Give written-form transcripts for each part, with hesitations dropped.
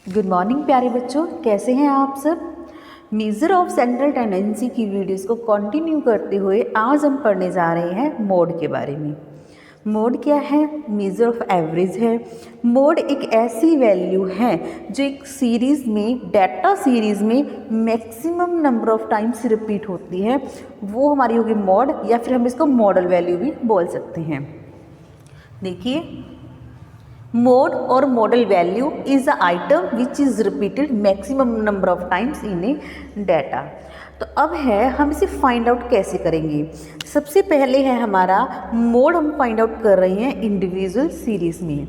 Good morning प्यारे बच्चों, कैसे हैं आप सब। मेजर ऑफ सेंट्रल टेंडेंसी की वीडियोस को कंटिन्यू करते हुए आज हम पढ़ने जा रहे हैं मोड के बारे में। मोड क्या है? मेजर ऑफ एवरेज है। मोड एक ऐसी वैल्यू है जो एक सीरीज़ में, डाटा सीरीज़ में maximum number of times repeat होती है, वो हमारी होगी मोड, या फिर हम इसको मॉडल वैल्यू भी बोल सकते हैं। देखिए, मोड और model value is a item which is repeated maximum number of times in A data. तो अब है हम इसे फाइंड आउट कैसे करेंगे। सबसे पहले है हमारा मोड, हम फाइंड आउट कर रहे हैं इंडिविजुअल सीरीज़ में।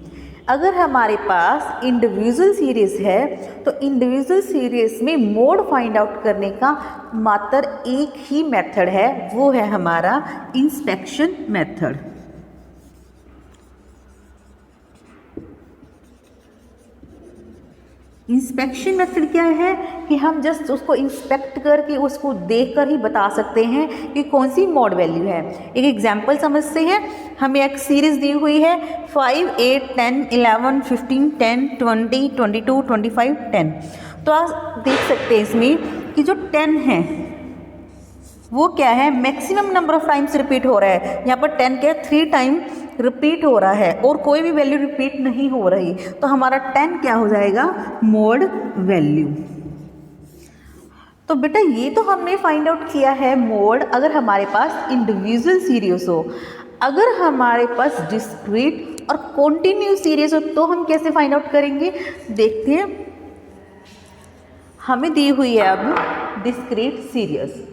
अगर हमारे पास इंडिविजुअल सीरीज़ है तो इंडिविजुअल सीरीज़ में मोड फाइंड आउट करने का मात्र एक ही मेथड है, वो है हमारा इंस्पेक्शन मेथड। इंस्पेक्शन मेथड क्या है कि हम जस्ट उसको इंस्पेक्ट करके, उसको देखकर ही बता सकते हैं कि कौन सी मॉड वैल्यू है। एक एग्जांपल समझते हैं। हमें एक सीरीज़ दी हुई है 5, 8, 10, 11, 15, 10, 20, 22, 25, 10। तो आप देख सकते हैं इसमें कि जो 10 है वो क्या है, maximum number of times repeat हो रहा है। यहाँ पर 10 क्या, 3 टाइम रिपीट हो रहा है और कोई भी वैल्यू रिपीट नहीं हो रही, तो हमारा 10 क्या हो जाएगा, मोड वैल्यू। तो बेटा ये तो हमने फाइंड आउट किया है मोड, अगर हमारे पास इंडिविजुअल सीरीज हो। अगर हमारे पास डिस्क्रीट और कॉन्टिन्यूस सीरीज हो तो हम कैसे फाइंड आउट करेंगे, देखते हैं। हमें दी हुई है अब डिस्क्रीट सीरीज।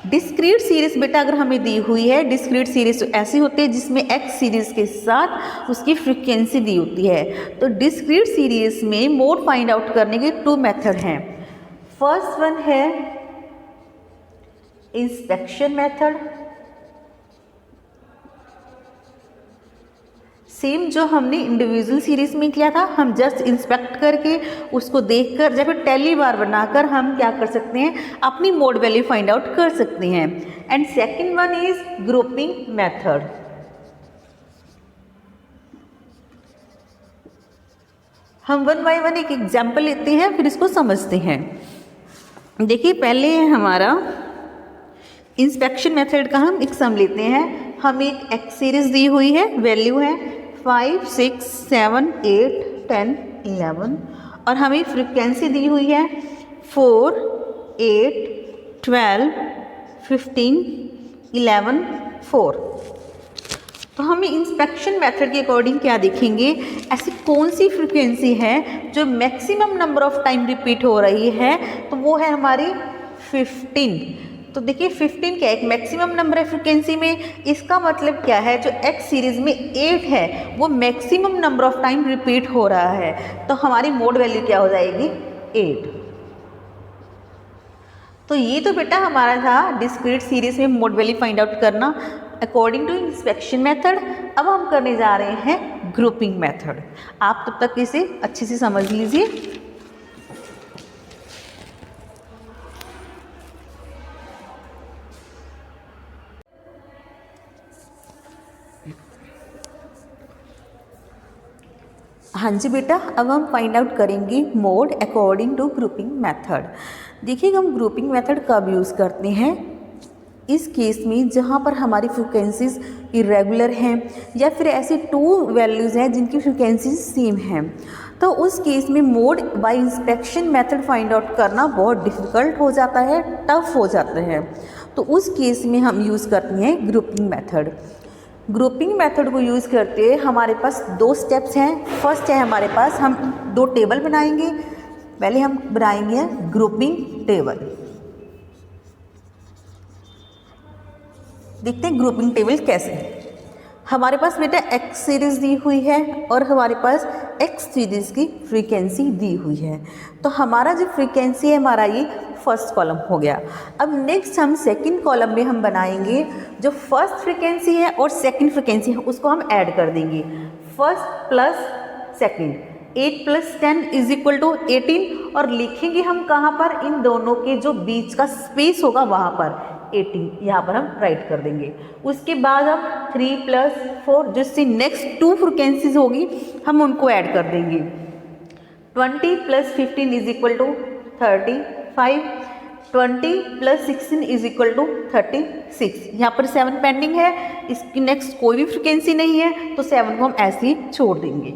डिस्क्रीट सीरीज बेटा अगर हमें दी हुई है, डिस्क्रीट सीरीज तो ऐसी होती है जिसमें एक्स सीरीज के साथ उसकी फ्रीक्वेंसी दी होती है। तो डिस्क्रीट सीरीज में मोड फाइंड आउट करने के 2 मेथड हैं। फर्स्ट वन है इंस्पेक्शन मेथड। सेम जो हमने इंडिविजुअल सीरीज में किया था, हम जस्ट इंस्पेक्ट करके उसको देखकर या फिर टैली बार बनाकर हम क्या कर सकते हैं, अपनी मोड वैल्यू फाइंड आउट कर सकते हैं। And second one is grouping method. हम वन बाय वन एक एग्जाम्पल लेते हैं, फिर इसको समझते हैं। देखिए, पहले है हमारा इंस्पेक्शन मेथड का हम एक सम लेते हैं। हमें एक एक्स सीरीज दी हुई है, वैल्यू है 5, 6, 7, 8, 10, 11 और हमें फ्रीक्वेंसी दी हुई है 4, 8, 12, 15, 11, 4। तो हमें इंस्पेक्शन मेथड के अकॉर्डिंग क्या देखेंगे, ऐसी कौन सी फ्रीक्वेंसी है जो maximum number of time repeat हो रही है, तो वो है हमारी 15। तो देखिए 15 क्या है, एक मैक्सिमम नंबर है फ्रीक्वेंसी में। इसका मतलब क्या है, जो एक्स सीरीज में 8 है वो maximum number of time repeat हो रहा है, तो हमारी मोड वैल्यू क्या हो जाएगी, 8। तो ये तो बेटा हमारा था डिस्क्रीट सीरीज में मोड वैल्यू फाइंड आउट करना अकॉर्डिंग टू इंस्पेक्शन मेथड। अब हम करने जा रहे हैं ग्रुपिंग मेथड। आप तब तक इसे अच्छे से समझ लीजिए। हाँ जी बेटा, अब हम फाइंड आउट करेंगे mode according to grouping method. देखिए, हम ग्रुपिंग मेथड कब यूज़ करते हैं, इस केस में जहाँ पर हमारी फ्रिक्वेंसीज इरेगुलर हैं या फिर ऐसी 2 वैल्यूज़ हैं जिनकी फ्रिक्वेंसीज सेम हैं, तो उस केस में mode bye inspection method find out करना बहुत डिफ़िकल्ट हो जाता है, टफ हो जाता है। तो उस केस में हम यूज़ करते हैं ग्रुपिंग मेथड। ग्रुपिंग मेथड को यूज़ करते हमारे पास 2 स्टेप्स हैं। फर्स्ट है हमारे पास, हम 2 टेबल बनाएंगे। पहले हम बनाएंगे ग्रुपिंग टेबल। देखते हैं ग्रुपिंग टेबल कैसे। हमारे पास बेटा एक्स सीरीज़ दी हुई है और हमारे पास एक्स सीरीज़ की फ्रीक्वेंसी दी हुई है। तो हमारा जो फ्रीक्वेंसी है हमारा ये फर्स्ट कॉलम हो गया। अब नेक्स्ट हम सेकंड कॉलम में हम बनाएंगे जो फर्स्ट फ्रीक्वेंसी है और सेकंड फ्रीक्वेंसी है, उसको हम ऐड कर देंगे। फर्स्ट प्लस सेकंड, 8 + 10 = 18 और लिखेंगे हम कहाँ पर, इन दोनों के जो बीच का स्पेस होगा वहाँ पर 18 यहाँ पर हम राइट कर देंगे। उसके बाद हम 3 + 4 जिससे नेक्स्ट 2 फ्रिक्वेंसीज होगी हम उनको ऐड कर देंगे। 20 + 15 = 35, 20 + 16 = 36। यहाँ पर 7 पेंडिंग है, इसकी नेक्स्ट कोई भी फ्रिक्वेंसी नहीं है तो 7 को हम ऐसे ही छोड़ देंगे।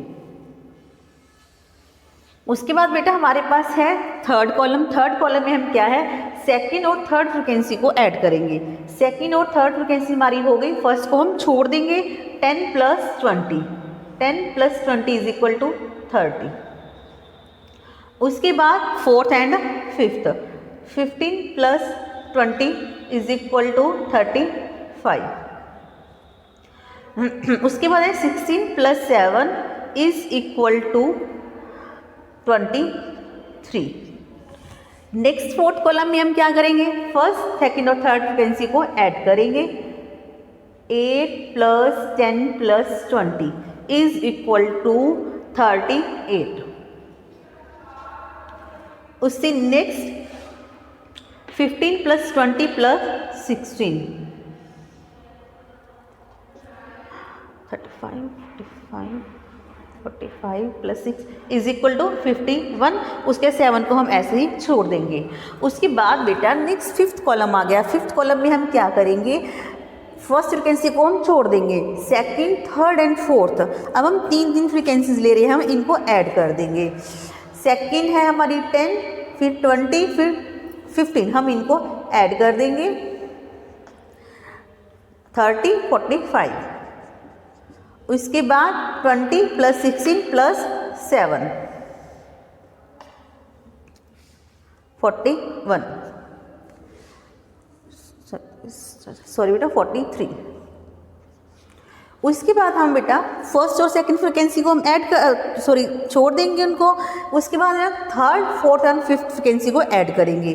उसके बाद बेटा हमारे पास है थर्ड कॉलम। थर्ड कॉलम में हम क्या है सेकंड और थर्ड फ्रिक्वेंसी को ऐड करेंगे। सेकंड और थर्ड फ्रिक्वेंसी हमारी हो गई, फर्स्ट को हम छोड़ देंगे। 10 + 20, 10 + 20 = 30। उसके बाद फोर्थ एंड फिफ्थ, 15 + 20 = 35। उसके बाद है 16 + 7 = 23। नेक्स्ट फोर्थ कॉलम में हम क्या करेंगे, फर्स्ट सेकंड और थर्ड फ्रिक्वेंसी को ऐड करेंगे। 8 + 10 + 20 = 38। उससे नेक्स्ट 15 + 20 + 16, 35, 45 + 6 = 51। उसके 7 को हम ऐसे ही छोड़ देंगे। उसके बाद बेटा नेक्स्ट फिफ्थ कॉलम आ गया। फिफ्थ कॉलम में हम क्या करेंगे, फर्स्ट फ्रिक्वेंसी को हम छोड़ देंगे। सेकंड, थर्ड एंड फोर्थ, अब हम तीन फ्रिक्वेंसीज ले रहे हैं, हम इनको ऐड कर देंगे। सेकंड है हमारी 10, फिर 20, फिर 15, हम इनको ऐड कर देंगे। 30, 45। उसके बाद 20 + 16 + 7, 41, सॉरी बेटा 43। उसके बाद हम बेटा फर्स्ट और सेकंड फ्रिक्वेंसी को हम छोड़ देंगे उनको। उसके बाद third, fourth and fifth frequency को ऐड करेंगे।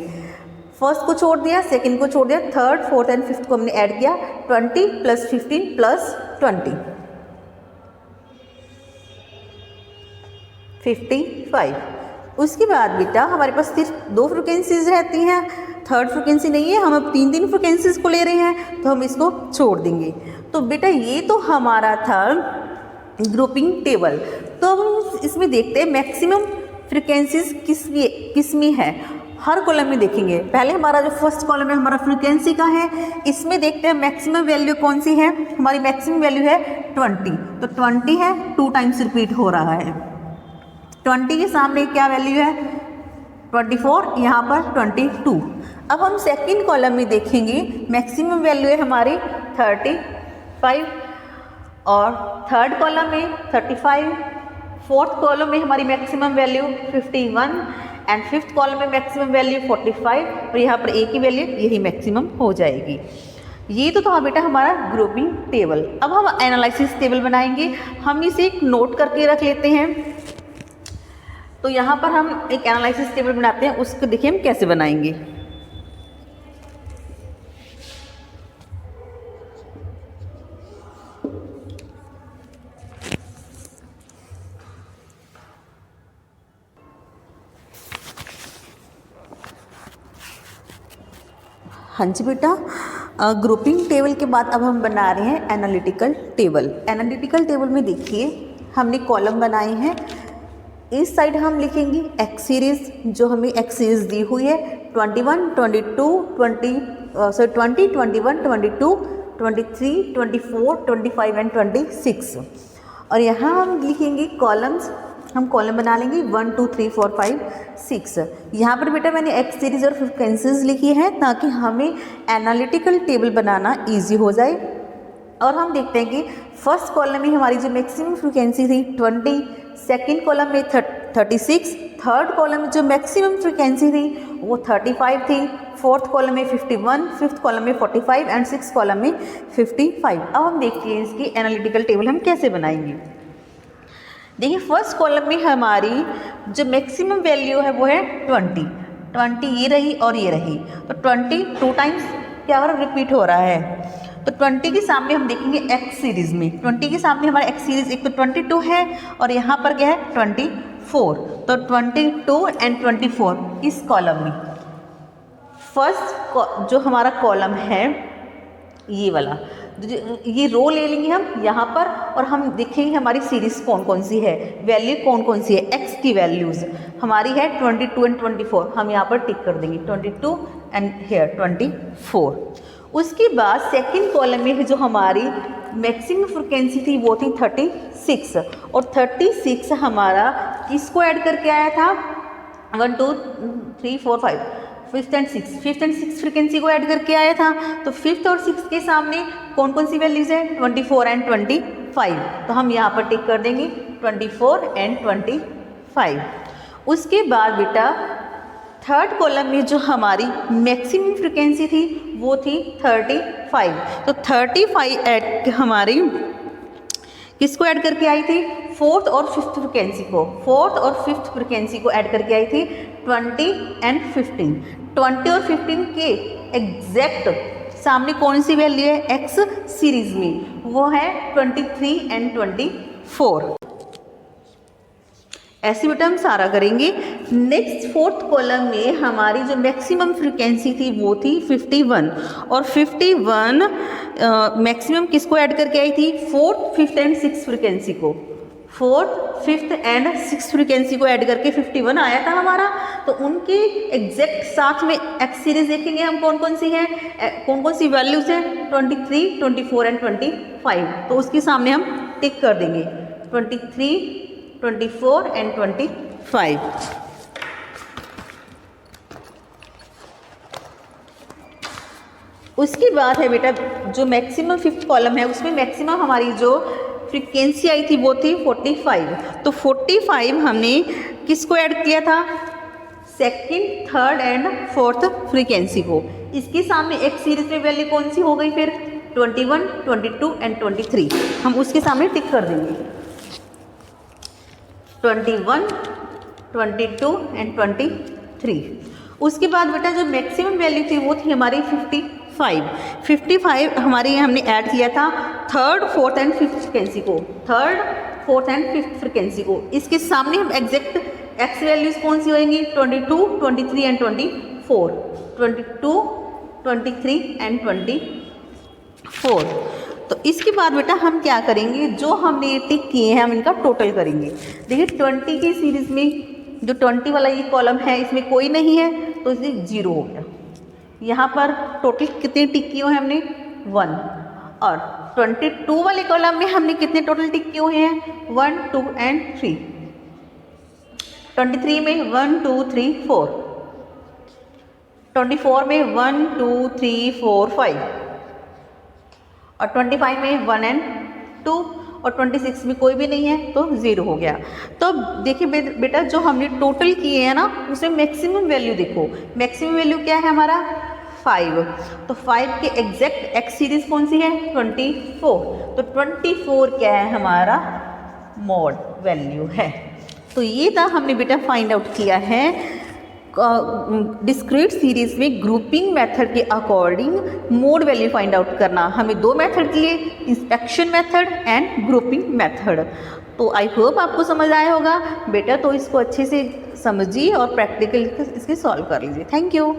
फर्स्ट को छोड़ दिया, सेकंड को छोड़ दिया, थर्ड, फोर्थ एंड फिफ्थ को हमने ऐड किया। 20 + 15 + 20, 55। उसके बाद बेटा हमारे पास सिर्फ 2 फ्रिक्वेंसीज रहती हैं, थर्ड फ्रिक्वेंसी नहीं है, हम अब तीन फ्रिक्वेंसीज को ले रहे हैं तो हम इसको छोड़ देंगे। तो बेटा ये तो हमारा था ग्रुपिंग टेबल। तो अब हम इसमें देखते हैं मैक्सिमम फ्रिक्वेंसीज किस में है, हर कॉलम में देखेंगे। पहले हमारा जो फर्स्ट कॉलम है हमारा फ्रिक्वेंसी का है, इसमें देखते हैं मैक्सिमम वैल्यू कौन सी है। हमारी मैक्सिमम वैल्यू है 20, तो 20 है, 2 टाइम्स रिपीट हो रहा है। 20 के सामने क्या वैल्यू है 24, यहाँ पर 22। अब हम सेकंड कॉलम में देखेंगे, मैक्सिमम वैल्यू है हमारी 35 और थर्ड कॉलम में 35, फोर्थ कॉलम में हमारी maximum value 51 and fifth column में मैक्सिमम वैल्यू 45 और यहाँ पर एक ही वैल्यू यही मैक्सिमम हो जाएगी। ये तो था बेटा हमारा ग्रुपिंग टेबल। अब हम एनालिसिस टेबल बनाएंगे। हम इसे एक नोट करके रख लेते हैं। तो यहाँ पर हम एक एनालिसिस टेबल बनाते हैं, उसको देखिए हम कैसे बनाएंगे। हाँ जी बेटा, ग्रुपिंग टेबल के बाद अब हम बना रहे हैं एनालिटिकल टेबल। एनालिटिकल टेबल में देखिए हमने कॉलम बनाए हैं। इस साइड हम लिखेंगे एक्स सीरीज़, जो हमें एक्स सीरीज़ दी हुई है 21, 22, 20, 21, 22, 23, 24, 25 एंड 26। और यहाँ हम लिखेंगे कॉलम्स, हम कॉलम बना लेंगे 1, 2, 3, 4, 5, 6। यहाँ पर बेटा मैंने एक्स सीरीज़ और फ्रिक्वेंसीज लिखी है ताकि हमें एनालिटिकल टेबल बनाना ईजी हो जाए। और हम देखते हैं कि फर्स्ट कॉलम में हमारी जो मैक्सिमम फ्रिक्वेंसी थी 20, सेकंड कॉलम में 36, थर्ड कॉलम में जो मैक्सिमम फ्रिक्वेंसी थी वो 35 थी, फोर्थ कॉलम में 51, फिफ्थ कॉलम में 45 एंड सिक्स कॉलम में 55। अब हम देखते हैं इसकी एनालिटिकल टेबल हम कैसे बनाएंगे। देखिए फर्स्ट कॉलम में हमारी जो मैक्सिमम वैल्यू है वो है 20, ये रही और ये रही, तो 20 2 टाइम्स क्या हो रहा है रिपीट हो रहा है। तो 20 के सामने हम देखेंगे एक्स सीरीज़ में, 20 के सामने हमारा एक्स सीरीज़ एक तो 22 है और यहाँ पर क्या है 24, तो 22 एंड 24 इस कॉलम में। फर्स्ट जो हमारा कॉलम है ये वाला, ये रो ले लेंगे हम यहाँ पर और हम देखेंगे हमारी सीरीज कौन कौन सी है, वैल्यू कौन कौन सी है। एक्स की वैल्यूज़ हमारी है 22 एंड 24, हम यहाँ पर टिक कर देंगे 22 एंड हेयर 24। उसके बाद सेकंड कॉलम में जो हमारी मैक्सिमम फ्रिक्वेंसी थी वो थी 36, और 36 हमारा किसको ऐड करके आया था, 1 2 3 4 5 फिफ्थ एंड सिक्स फ्रिक्वेंसी को ऐड करके आया था। तो फिफ्थ और सिक्स के सामने कौन कौन सी वैल्यूज है, 24 एंड 25, तो हम यहाँ पर टिक कर देंगे 24 एंड 25। उसके बाद बेटा थर्ड कॉलम में जो हमारी मैक्सिमम फ्रिक्वेंसी थी वो थी 35, तो 35 ऐड हमारी किसको ऐड करके आई थी, फोर्थ और फिफ्थ फ्रिक्वेंसी को, फोर्थ और फिफ्थ फ्रिक्वेंसी को ऐड करके आई थी 20 एंड 15। 20 और 15 के एग्जैक्ट सामने कौन सी वैल्यू है एक्स सीरीज में, वो है 23 एंड 24। ऐसे बेटा हम सारा करेंगे। नेक्स्ट फोर्थ कॉलम में हमारी जो मैक्सिमम फ्रिक्वेंसी थी वो थी 51, और 51 मैक्सिमम किसको ऐड करके आई थी, fourth fifth and six frequency को, fourth fifth and six frequency को ऐड करके 51 आया था हमारा। तो उनके एग्जैक्ट साथ में एक्स सीरीज देखेंगे हम कौन कौन सी है, कौन कौन सी वैल्यूज हैं, 23 24 एंड 25, तो उसके सामने हम टिक कर देंगे 23 24 एंड 25। उसके बाद है बेटा जो मैक्सिमम फिफ्थ कॉलम है उसमें मैक्सिमम हमारी जो फ्रीक्वेंसी आई थी वो थी 45, तो 45 हमने किसको ऐड किया था, second third and fourth frequency को। इसके सामने एक सीरीज में वैल्यू कौन सी हो गई फिर, 21 22 एंड 23, हम उसके सामने टिक कर देंगे 21 22 एंड 23। उसके बाद बेटा जो मैक्सिमम वैल्यू थी वो थी हमारी 55 हमारे हमने ऐड किया था third fourth and fifth frequency को, third fourth and fifth frequency को। इसके सामने हम एग्जैक्ट एक्स वैल्यूज कौन सी होंगी, 22 23 एंड 24, 22 23 एंड 24। तो इसके बाद बेटा हम क्या करेंगे, जो हमने ये टिक किए हैं हम इनका टोटल करेंगे। देखिए 20 की सीरीज में जो 20 वाला ये कॉलम है इसमें कोई नहीं है तो इसे 0 हो गया। यहाँ पर टोटल कितने टिक किए हैं हमने, 1, और 22 वाले कॉलम में हमने कितने टोटल टिक किए हुए हैं, 1 2 एंड 3। 23 में 1 2 3 4, 24 में 1 2 3 4 5, और 25 में 1 एंड 2, और 26 में कोई भी नहीं है तो 0 हो गया। तो देखिए बेटा जो हमने टोटल किए हैं ना उसमें मैक्सिमम वैल्यू देखो, मैक्सिमम वैल्यू क्या है हमारा 5, तो 5 के एग्जैक्ट एक्स सीरीज कौन सी है 24, तो 24 क्या है हमारा मॉड वैल्यू है। तो ये था हमने बेटा फाइंड आउट किया है डिस्क्रीट सीरीज में ग्रुपिंग मेथड के according mode value find out करना। हमें 2 मेथड दिए, inspection method and grouping method. तो आई होप आपको समझ आया होगा बेटा, तो इसको अच्छे से समझिए और प्रैक्टिकल इसके सॉल्व कर लीजिए। Thank you.